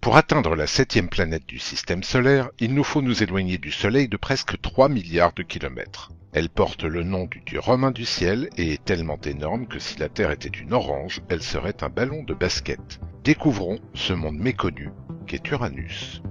Pour atteindre la 7e planète du système solaire, il nous faut nous éloigner du Soleil de presque 3 milliards de kilomètres. Elle porte le nom du dieu romain du ciel et est tellement énorme que si la Terre était une orange, elle serait un ballon de basket. Découvrons ce monde méconnu qu'est Uranus.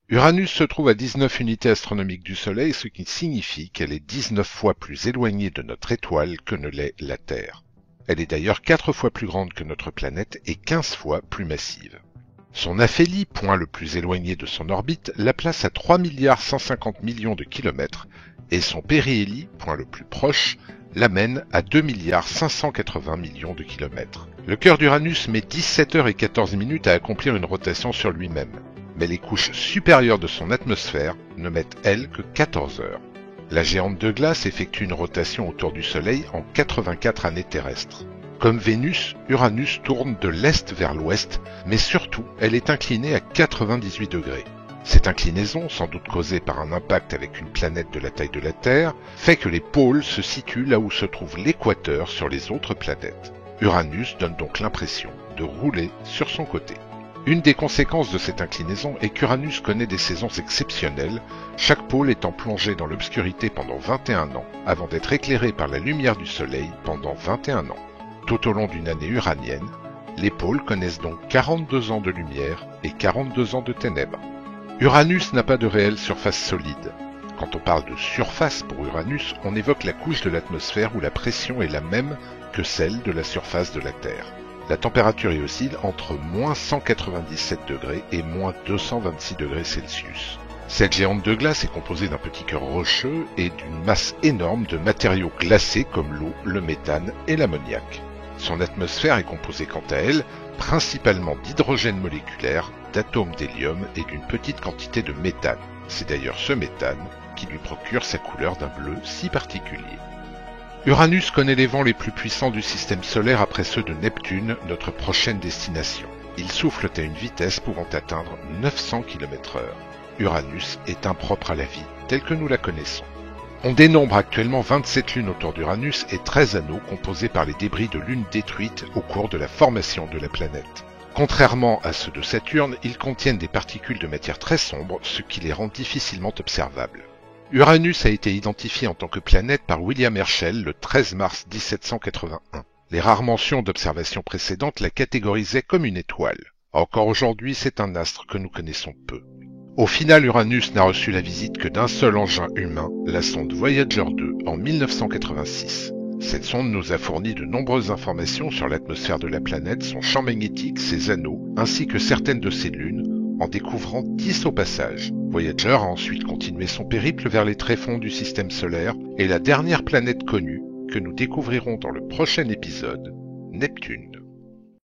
Uranus se trouve à 19 unités astronomiques du Soleil, ce qui signifie qu'elle est 19 fois plus éloignée de notre étoile que ne l'est la Terre. Elle est d'ailleurs 4 fois plus grande que notre planète et 15 fois plus massive. Son aphélie, point le plus éloigné de son orbite, la place à 3 150 millions de kilomètres et son périhélie, point le plus proche, l'amène à 2 580 millions de kilomètres. Le cœur d'Uranus met 17 heures et 14 minutes à accomplir une rotation sur lui-même. Mais les couches supérieures de son atmosphère ne mettent, elles, que 14 heures. La géante de glace effectue une rotation autour du Soleil en 84 années terrestres. Comme Vénus, Uranus tourne de l'est vers l'ouest, mais surtout, elle est inclinée à 98 degrés. Cette inclinaison, sans doute causée par un impact avec une planète de la taille de la Terre, fait que les pôles se situent là où se trouve l'équateur sur les autres planètes. Uranus donne donc l'impression de rouler sur son côté. Une des conséquences de cette inclinaison est qu'Uranus connaît des saisons exceptionnelles, chaque pôle étant plongé dans l'obscurité pendant 21 ans, avant d'être éclairé par la lumière du Soleil pendant 21 ans. Tout au long d'une année uranienne, les pôles connaissent donc 42 ans de lumière et 42 ans de ténèbres. Uranus n'a pas de réelle surface solide. Quand on parle de surface pour Uranus, on évoque la couche de l'atmosphère où la pression est la même que celle de la surface de la Terre. La température y oscille entre moins 197 degrés et moins 226 degrés Celsius. Cette géante de glace est composée d'un petit cœur rocheux et d'une masse énorme de matériaux glacés comme l'eau, le méthane et l'ammoniac. Son atmosphère est composée quant à elle principalement d'hydrogène moléculaire, d'atomes d'hélium et d'une petite quantité de méthane. C'est d'ailleurs ce méthane qui lui procure sa couleur d'un bleu si particulier. Uranus connaît les vents les plus puissants du système solaire après ceux de Neptune, notre prochaine destination. Ils soufflent à une vitesse pouvant atteindre 900 km/h. Uranus est impropre à la vie, telle que nous la connaissons. On dénombre actuellement 27 lunes autour d'Uranus et 13 anneaux composés par les débris de lunes détruites au cours de la formation de la planète. Contrairement à ceux de Saturne, ils contiennent des particules de matière très sombres, ce qui les rend difficilement observables. Uranus a été identifié en tant que planète par William Herschel le 13 mars 1781. Les rares mentions d'observations précédentes la catégorisaient comme une étoile. Encore aujourd'hui, c'est un astre que nous connaissons peu. Au final, Uranus n'a reçu la visite que d'un seul engin humain, la sonde Voyager 2, en 1986. Cette sonde nous a fourni de nombreuses informations sur l'atmosphère de la planète, son champ magnétique, ses anneaux, ainsi que certaines de ses lunes, en découvrant 10 au passage. Voyager a ensuite continué son périple vers les tréfonds du système solaire et la dernière planète connue, que nous découvrirons dans le prochain épisode, Neptune.